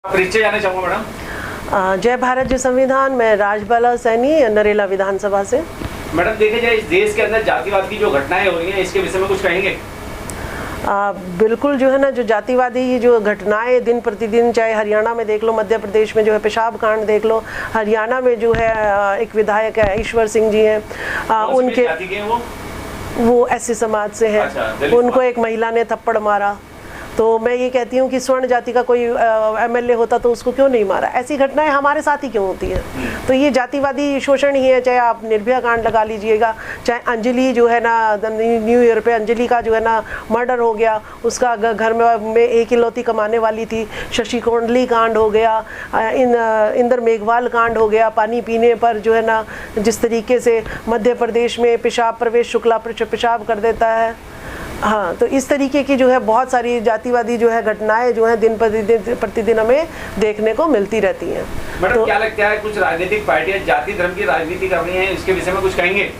परिचय जाना चाहूँगा मैडम। जय भारत जय संविधान। मैं राजबाला सैनी, नरेला विधानसभा से। मैडम देखे जाए इस देश के अंदर जातिवाद की जो घटनाएं हो रही हैं, इसके विषय में कुछ कहेंगे? बिल्कुल जो है ना, जो जातिवादी जो घटनाएं दिन प्रतिदिन, चाहे हरियाणा में देख लो, मध्य प्रदेश में जो है पेशाब कांड देख लो, हरियाणा में जो है एक विधायक है ईश्वर सिंह जी हैं, उनके वो एससी समाज से हैं। अच्छा, उनको एक महिला ने थप्पड़ मारा। तो मैं ये कहती हूँ कि स्वर्ण जाति का कोई एमएलए होता तो उसको क्यों नहीं मारा। ऐसी घटनाएं हमारे साथ ही क्यों होती हैं? तो ये जातिवादी शोषण ही है। चाहे आप निर्भया कांड लगा लीजिएगा, चाहे अंजलि जो है ना, न्यू ईयर पे अंजलि का जो है ना मर्डर हो गया, उसका घर में एक इकलौती कमाने वाली थी। शशि कोंडली कांड हो गया, इंदर मेघवाल कांड हो गया, पानी पीने पर जो है ना जिस तरीके से मध्य प्रदेश में पेशाब प्रवेश शुक्ला पेशाब कर देता है। हाँ, तो इस तरीके की जो है बहुत सारी जातिवादी जो है घटनाएं जो है दिन प्रतिदिन हमें देखने को मिलती रहती हैं। मैडम तो क्या लगता है कुछ राजनीतिक पार्टियां जाति धर्म की राजनीति कर रही हैं, इसके विषय में कुछ कहेंगे?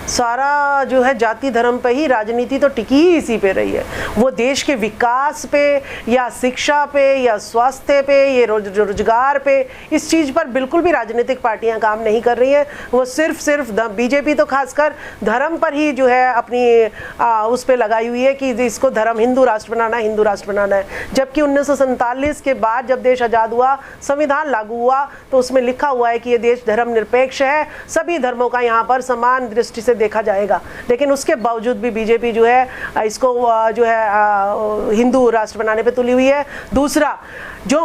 सारा जो है जाति धर्म पे ही राजनीति तो टिकी ही इसी पे रही है। वो देश के विकास पे या शिक्षा पे या स्वास्थ्य पे ये रोजगार पे, इस चीज़ पर बिल्कुल भी राजनीतिक पार्टियां काम नहीं कर रही हैं। वो सिर्फ बीजेपी तो खासकर धर्म पर ही जो है अपनी उस पे लगाई हुई है कि इसको धर्म हिंदू राष्ट्र बनाना है, हिंदू राष्ट्र बनाना है। जबकि 1947 के बाद जब देश आज़ाद हुआ, संविधान लागू हुआ, तो उसमें लिखा हुआ है कि ये देश धर्म निरपेक्ष है, सभी धर्मों का यहाँ पर समान दृष्टि से देखा जाएगा। लेकिन उसके बावजूद भी बीजेपी जो है इसको जो है हिंदू राष्ट्र बनाने पे तुली हुई है। दूसरा, जो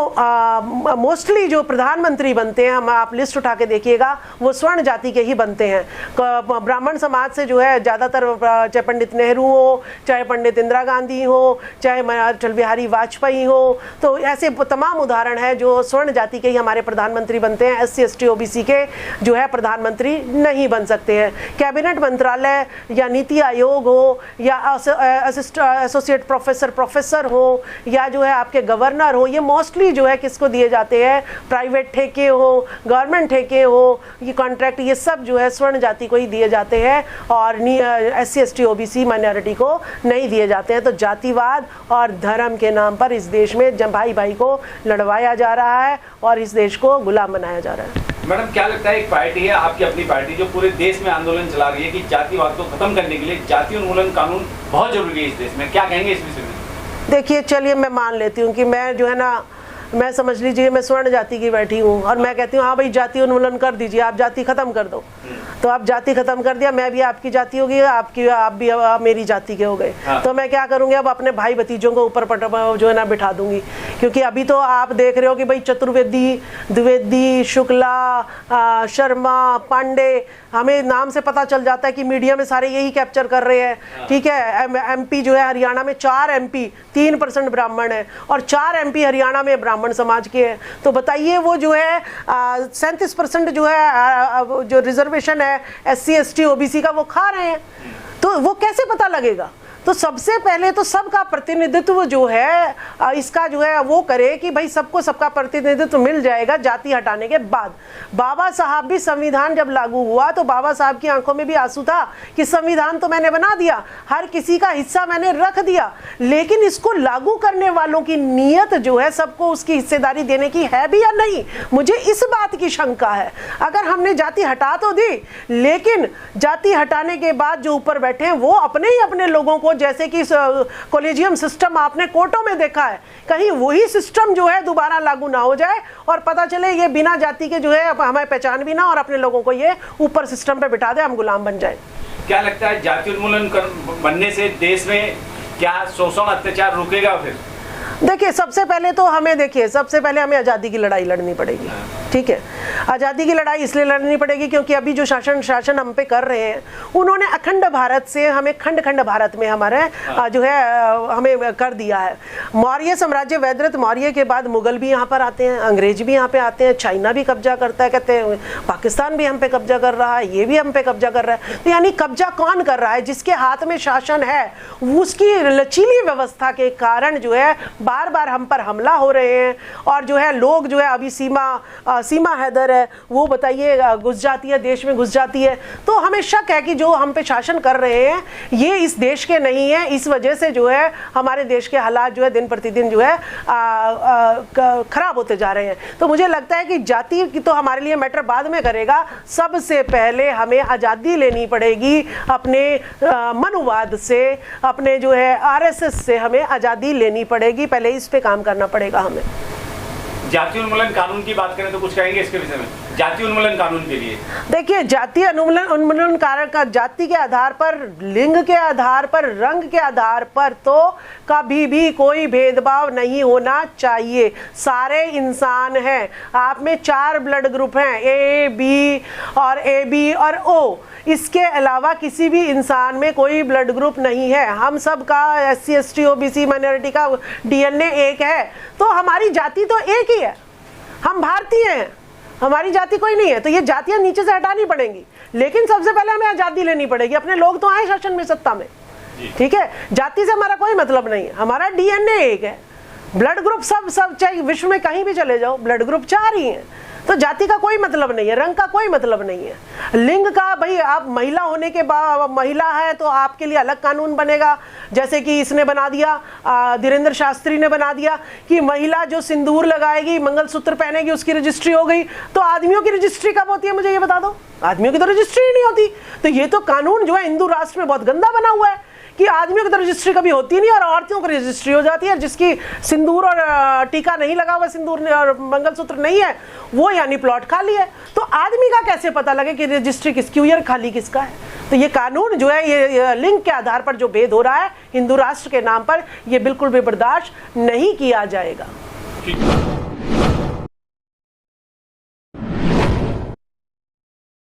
मोस्टली जो प्रधानमंत्री बनते हैं, हम आप लिस्ट उठा के देखिएगा, वो स्वर्ण जाति के ही बनते हैं। ब्राह्मण समाज से जो है ज़्यादातर, चाहे पंडित नेहरू हो, चाहे पंडित इंदिरा गांधी हो, चाहे अटल बिहारी वाजपेयी हो, तो ऐसे तमाम उदाहरण है जो स्वर्ण जाति के ही हमारे प्रधानमंत्री बनते हैं। SC ST OBC के जो है प्रधानमंत्री नहीं बन सकते हैं। कैबिनेट मंत्रालय या नीति आयोग हो या एसोसिएट प्रोफेसर हो या जो है आपके गवर्नर हो, ये मोस्टली जो है किसको दिए जाते हैं? प्राइवेट ठेके हो, गवर्नमेंट ठेके हो, ये कॉन्ट्रैक्ट, ये सब जो है स्वर्ण जाति को ही दिए जाते हैं और SC ST OBC माइनॉरिटी को नहीं दिए जाते हैं। तो जातिवाद और धर्म के नाम पर इस देश में भाई भाई को लड़वाया जा रहा है और इस देश को गुलाम बनाया जा रहा है। मैडम क्या लगता है, एक पार्टी है आपकी अपनी पार्टी जो पूरे देश में आंदोलन चला रही है कि जातिवाद को खत्म करने के लिए जाति उन्मूलन कानून बहुत जरूरी है इस देश में, क्या कहेंगे इस विषय में? देखिए, चलिए मैं मान लेती हूँ कि मैं जो है ना, मैं समझ लीजिए मैं स्वर्ण जाति की बैठी हूँ और मैं कहती हूँ हाँ भाई जाति उन्मूलन कर दीजिए, आप जाति खत्म कर दो। तो आप जाति खत्म कर दिया, मैं भी आपकी जाति हो गई, आप भी आप मेरी जाति के हो गए। हाँ। तो मैं क्या करूँगी, अब अपने भाई भतीजों को ऊपर जो है ना बिठा दूंगी। क्योंकि अभी तो आप देख रहे हो कि भाई चतुर्वेदी, द्विवेदी, शुक्ला, शर्मा, पांडे, हमें नाम से पता चल जाता है कि मीडिया में सारे यही कैप्चर कर रहे हैं। ठीक है, MP जो है हरियाणा में 4 MP 3% ब्राह्मण है और 4 MP हरियाणा में ब्राह्मण समाज के हैं। तो बताइए वो जो है 37% जो है जो रिजर्वेशन है SC ST OBC का वो खा रहे हैं। तो वो कैसे पता लगेगा? तो सबसे पहले तो सबका प्रतिनिधित्व जो है इसका जो है वो करे कि भाई सबको सबका प्रतिनिधित्व मिल जाएगा जाति हटाने के बाद। बाबा साहब भी संविधान जब लागू हुआ तो बाबा साहब की आंखों में भी आंसू था कि संविधान तो मैंने बना दिया, हर किसी का हिस्सा मैंने रख दिया, लेकिन इसको लागू करने वालों की नीयत जो है सबको उसकी हिस्सेदारी देने की है भी या नहीं, मुझे इस बात की शंका है। अगर हमने जाति हटा तो दी, लेकिन जाति हटाने के बाद जो ऊपर बैठे हैं वो अपने ही अपने लोगों को, जैसे कि कॉलेजियम सिस्टम आपने कोर्टों में देखा है, कहीं वही सिस्टम जो है दोबारा लागू ना हो जाए और पता चले ये बिना जाति के जो है हमें पहचान भी ना और अपने लोगों को ये ऊपर सिस्टम पे बिठा दे, हम गुलाम बन जाए। क्या लगता है जाति उन्मूलन बनने से देश में क्या शोषण अत्याचार रुकेगा? फिर देखिए, सबसे पहले हमें आज़ादी की लड़ाई लड़नी पड़ेगी। ठीक है, आज़ादी की लड़ाई इसलिए लड़नी पड़ेगी क्योंकि अभी जो शासन हम पे कर रहे हैं, उन्होंने अखंड भारत से हमें खंड भारत में हमारे जो है हमें कर दिया है। मौर्य साम्राज्य, वैद्यरथ मौर्य के बाद मुगल भी यहाँ पर आते हैं, अंग्रेज भी यहाँ पे आते हैं, चाइना भी कब्जा करता है, कहते हैं पाकिस्तान भी हम पे कब्जा कर रहा है, ये भी हम पे कब्जा कर रहा है। तो यानी कब्जा कौन कर रहा है? जिसके हाथ में शासन है, उसकी लचीली व्यवस्था के कारण जो है बार बार हम पर हमला हो रहे हैं और जो है लोग जो है अभी सीमा सीमा हैदर है, वो बताइए घुस जाती है देश में, घुस जाती है। तो हमें शक है कि जो हम पे शासन कर रहे हैं ये इस देश के नहीं है। इस वजह से जो है हमारे देश के हालात जो है दिन प्रतिदिन जो है खराब होते जा रहे हैं। तो मुझे लगता है कि जाति की तो हमारे लिए मैटर बाद में करेगा, सबसे पहले हमें आज़ादी लेनी पड़ेगी अपने मनुवाद से, अपने जो है आरएसएस से हमें आज़ादी लेनी पड़ेगी। पहले इस पे काम करना पड़ेगा हमें। जाति उन्मूलन कानून की बात करें तो कुछ कहेंगे इसके विषय में, जाति उन्मूलन कानून के लिए? देखिए, जातीय उन्मूलन कारक का जाति के आधार पर, लिंग के आधार पर, रंग के आधार पर तो कभी भी कोई भेदभाव नहीं होना चाहिए। सारे इंसान हैं। आप में 4 ब्लड ग्रुप हैं, ए बी और ओ। इसके अलावा किसी भी इंसान में कोई ब्लड ग्रुप नहीं है। हम सब का SC ST OBC माइनॉरिटी का DNA एक है, तो हमारी जाति तो एक ही है। हम भारतीय हैं, हमारी जाति कोई नहीं है। तो ये जातियां नीचे से हटानी पड़ेंगी, लेकिन सबसे पहले हमें आज़ादी लेनी पड़ेगी। अपने लोग तो आए शासन में, सत्ता में, ठीक है। जाति से हमारा कोई मतलब नहीं है, हमारा DNA एक है। ब्लड ग्रुप सब चाहे विश्व में कहीं भी चले जाओ, ब्लड ग्रुप 4 ही हैं। तो जाति का कोई मतलब नहीं है, रंग का कोई मतलब नहीं है। लिंग का, भाई आप महिला होने के बाद, महिला है तो आपके लिए अलग कानून बनेगा। जैसे कि इसने बना दिया, धीरेन्द्र शास्त्री ने बना दिया कि महिला जो सिंदूर लगाएगी, मंगलसूत्र पहनेगी, उसकी रजिस्ट्री हो गई। तो आदमियों की रजिस्ट्री कब होती है, मुझे ये बता दो। आदमियों की तो रजिस्ट्री ही नहीं होती। तो ये तो कानून जो है हिंदू राष्ट्र में बहुत गंदा बना हुआ है कि आदमियों की तो रजिस्ट्री कभी होती नहीं और औरतों की रजिस्ट्री हो जाती है। जिसकी सिंदूर और टीका नहीं लगा हुआ, सिंदूर और मंगलसूत्र नहीं है, वो यानी प्लॉट खाली है। तो आदमी का कैसे पता लगे कि रजिस्ट्री किसकी हुई और खाली किसका है? तो ये कानून जो है, ये लिंग के आधार पर जो भेद हो रहा है हिंदू राष्ट्र के नाम पर, ये बिल्कुल भी बर्दाश्त नहीं किया जाएगा।